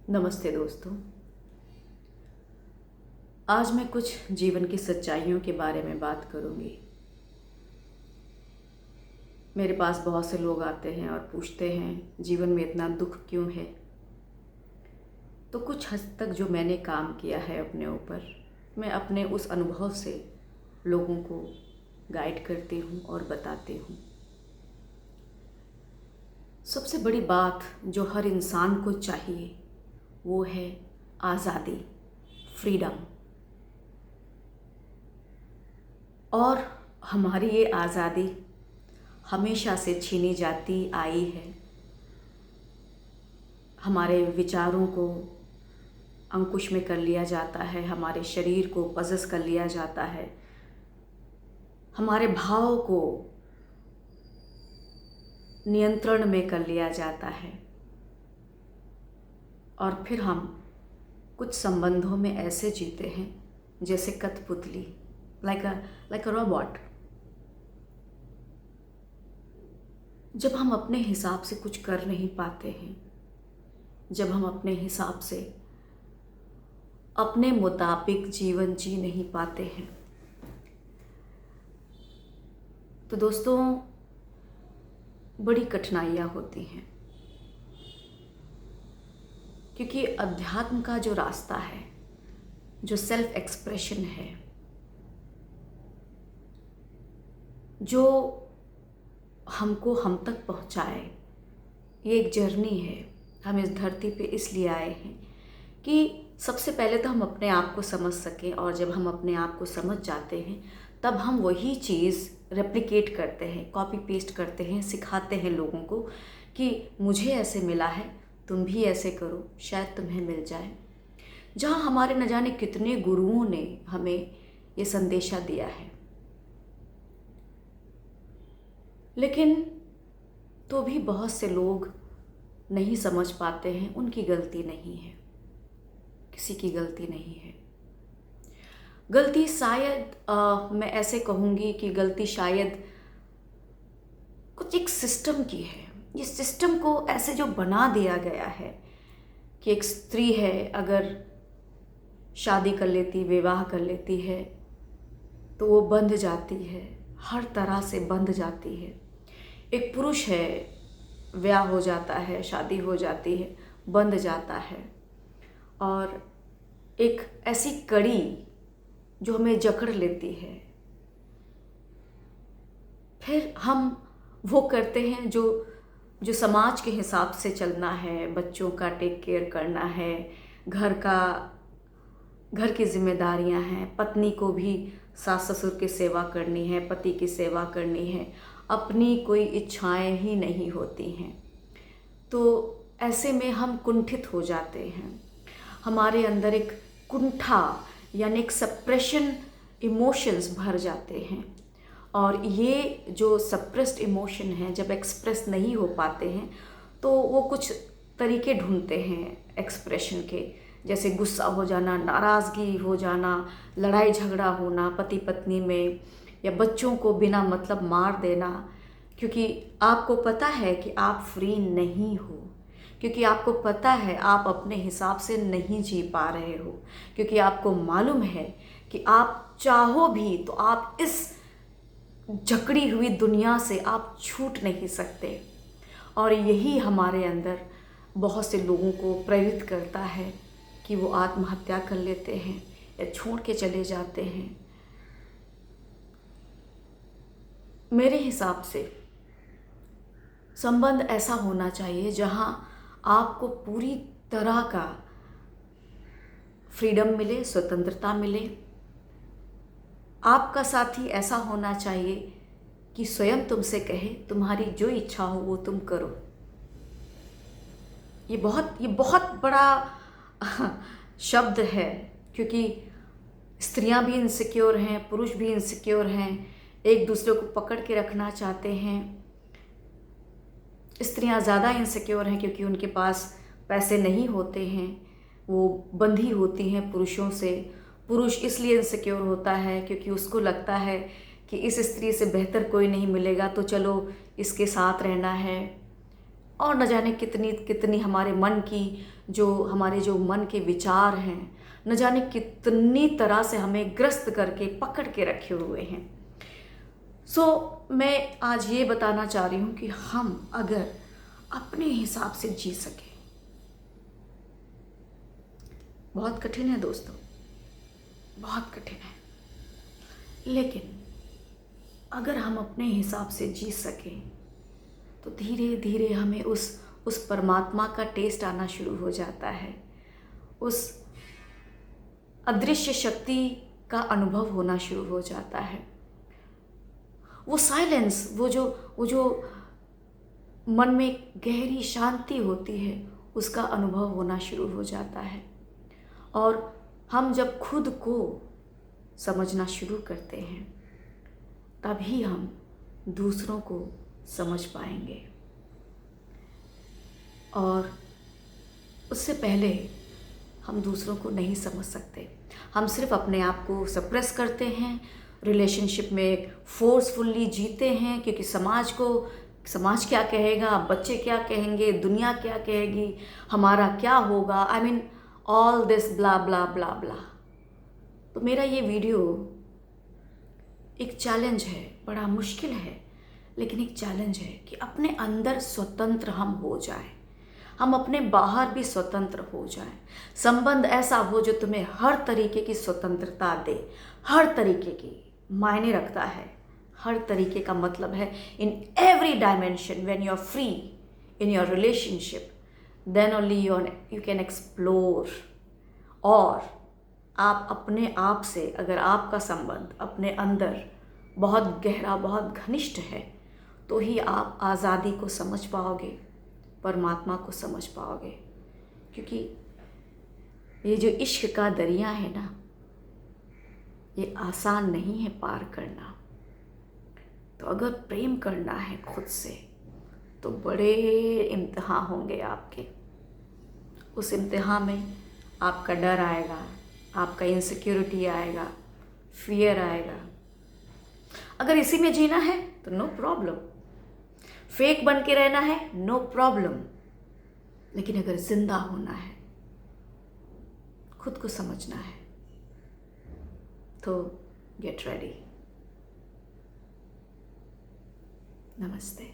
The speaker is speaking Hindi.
नमस्ते दोस्तों। आज मैं कुछ जीवन की सच्चाइयों के बारे में बात करूंगी। मेरे पास बहुत से लोग आते हैं और पूछते हैं जीवन में इतना दुख क्यों है। तो कुछ हद तक जो मैंने काम किया है अपने ऊपर, मैं अपने उस अनुभव से लोगों को गाइड करती हूँ और बताती हूँ। सबसे बड़ी बात जो हर इंसान को चाहिए वो है आज़ादी, फ्रीडम। और हमारी ये आज़ादी हमेशा से छीनी जाती आई है। हमारे विचारों को अंकुश में कर लिया जाता है, हमारे शरीर को पजस कर लिया जाता है, हमारे भाव को नियंत्रण में कर लिया जाता है। और फिर हम कुछ संबंधों में ऐसे जीते हैं जैसे कठपुतली, लाइक अ रोबोट। जब हम अपने हिसाब से कुछ कर नहीं पाते हैं, जब हम अपने हिसाब से अपने मुताबिक जीवन जी नहीं पाते हैं, तो दोस्तों बड़ी कठिनाइयाँ होती हैं। क्योंकि अध्यात्म का जो रास्ता है, जो सेल्फ एक्सप्रेशन है, जो हमको हम तक पहुँचाए, ये एक जर्नी है। हम इस धरती पे इसलिए आए हैं कि सबसे पहले तो हम अपने आप को समझ सकें, और जब हम अपने आप को समझ जाते हैं तब हम वही चीज़ रेप्लिकेट करते हैं, कॉपी पेस्ट करते हैं, सिखाते हैं लोगों को कि मुझे ऐसे मिला है, तुम भी ऐसे करो, शायद तुम्हें मिल जाए। जहाँ हमारे न जाने कितने गुरुओं ने हमें ये संदेशा दिया है, लेकिन तो भी बहुत से लोग नहीं समझ पाते हैं। उनकी गलती नहीं है, किसी की गलती नहीं है। गलती शायद मैं ऐसे कहूँगी कि गलती शायद कुछ एक सिस्टम की है। ये सिस्टम को ऐसे जो बना दिया गया है कि एक स्त्री है, अगर शादी कर लेती, विवाह कर लेती है, तो वो बंध जाती है, हर तरह से बंध जाती है। एक पुरुष है, ब्याह हो जाता है, शादी हो जाती है, बंध जाता है। और एक ऐसी कड़ी जो हमें जकड़ लेती है, फिर हम वो करते हैं जो जो समाज के हिसाब से चलना है, बच्चों का टेक केयर करना है, घर की जिम्मेदारियां हैं, पत्नी को भी सास ससुर की सेवा करनी है, पति की सेवा करनी है, अपनी कोई इच्छाएं ही नहीं होती हैं। तो ऐसे में हम कुंठित हो जाते हैं। हमारे अंदर एक कुंठा यानी एक सप्रेशन इमोशंस भर जाते हैं। और ये जो सप्रेस्ड इमोशन है, जब एक्सप्रेस नहीं हो पाते हैं तो वो कुछ तरीके ढूंढते हैं एक्सप्रेशन के, जैसे गुस्सा हो जाना, नाराज़गी हो जाना, लड़ाई झगड़ा होना पति पत्नी में, या बच्चों को बिना मतलब मार देना, क्योंकि आपको पता है कि आप फ्री नहीं हो, क्योंकि आपको पता है आप अपने हिसाब से नहीं जी पा रहे हो, क्योंकि आपको मालूम है कि आप चाहो भी तो आप इस जकड़ी हुई दुनिया से आप छूट नहीं सकते। और यही हमारे अंदर बहुत से लोगों को प्रेरित करता है कि वो आत्महत्या कर लेते हैं या छोड़ के चले जाते हैं। मेरे हिसाब से संबंध ऐसा होना चाहिए जहाँ आपको पूरी तरह का फ्रीडम मिले, स्वतंत्रता मिले। आपका साथी ऐसा होना चाहिए कि स्वयं तुमसे कहे तुम्हारी जो इच्छा हो वो तुम करो। ये बहुत बड़ा शब्द है, क्योंकि स्त्रियां भी इनसिक्योर हैं, पुरुष भी इनसिक्योर हैं, एक दूसरे को पकड़ के रखना चाहते हैं। स्त्रियां ज़्यादा इनसिक्योर हैं क्योंकि उनके पास पैसे नहीं होते हैं, वो बंधी होती हैं पुरुषों से। पुरुष इसलिए इनसिक्योर होता है क्योंकि उसको लगता है कि इस स्त्री से बेहतर कोई नहीं मिलेगा, तो चलो इसके साथ रहना है। और न जाने कितनी कितनी हमारे मन की हमारे जो मन के विचार हैं, न जाने कितनी तरह से हमें ग्रस्त करके पकड़ के रखे हुए हैं। मैं आज ये बताना चाह रही हूँ कि हम अगर अपने हिसाब से जी सके, बहुत कठिन है दोस्तों, बहुत कठिन है, लेकिन अगर हम अपने हिसाब से जी सकें तो धीरे धीरे हमें उस परमात्मा का टेस्ट आना शुरू हो जाता है, उस अदृश्य शक्ति का अनुभव होना शुरू हो जाता है। वो साइलेंस, वो जो मन में गहरी शांति होती है, उसका अनुभव होना शुरू हो जाता है। और हम जब खुद को समझना शुरू करते हैं तभी हम दूसरों को समझ पाएंगे, और उससे पहले हम दूसरों को नहीं समझ सकते। हम सिर्फ अपने आप को सप्रेस करते हैं, रिलेशनशिप में फोर्सफुल्ली जीते हैं, क्योंकि समाज क्या कहेगा, बच्चे क्या कहेंगे, दुनिया क्या कहेगी, हमारा क्या होगा, I mean all this blah blah blah blah. तो मेरा ये वीडियो एक चैलेंज है, बड़ा मुश्किल है, लेकिन एक चैलेंज है कि अपने अंदर स्वतंत्र हम हो जाएं, हम अपने बाहर भी स्वतंत्र हो जाएं। संबंध ऐसा हो जो तुम्हें हर तरीके की स्वतंत्रता दे, हर तरीके की मायने रखता है। हर तरीके का मतलब है in every dimension, when you are free in your relationship, then only you can explore. और आप अपने आप से, अगर आपका संबंध अपने अंदर बहुत गहरा, बहुत घनिष्ठ है, तो ही आप आज़ादी को समझ पाओगे, परमात्मा को समझ पाओगे। क्योंकि ये जो इश्क का दरिया है ना, ये आसान नहीं है पार करना। तो अगर प्रेम करना है खुद से तो बड़े इम्तिहान होंगे आपके। उस इम्तिहान में आपका डर आएगा, आपका इनसिक्योरिटी आएगा, फियर आएगा। अगर इसी में जीना है तो नो प्रॉब्लम, फेक बन के रहना है नो प्रॉब्लम, लेकिन अगर जिंदा होना है, खुद को समझना है, तो गेट रेडी। नमस्ते।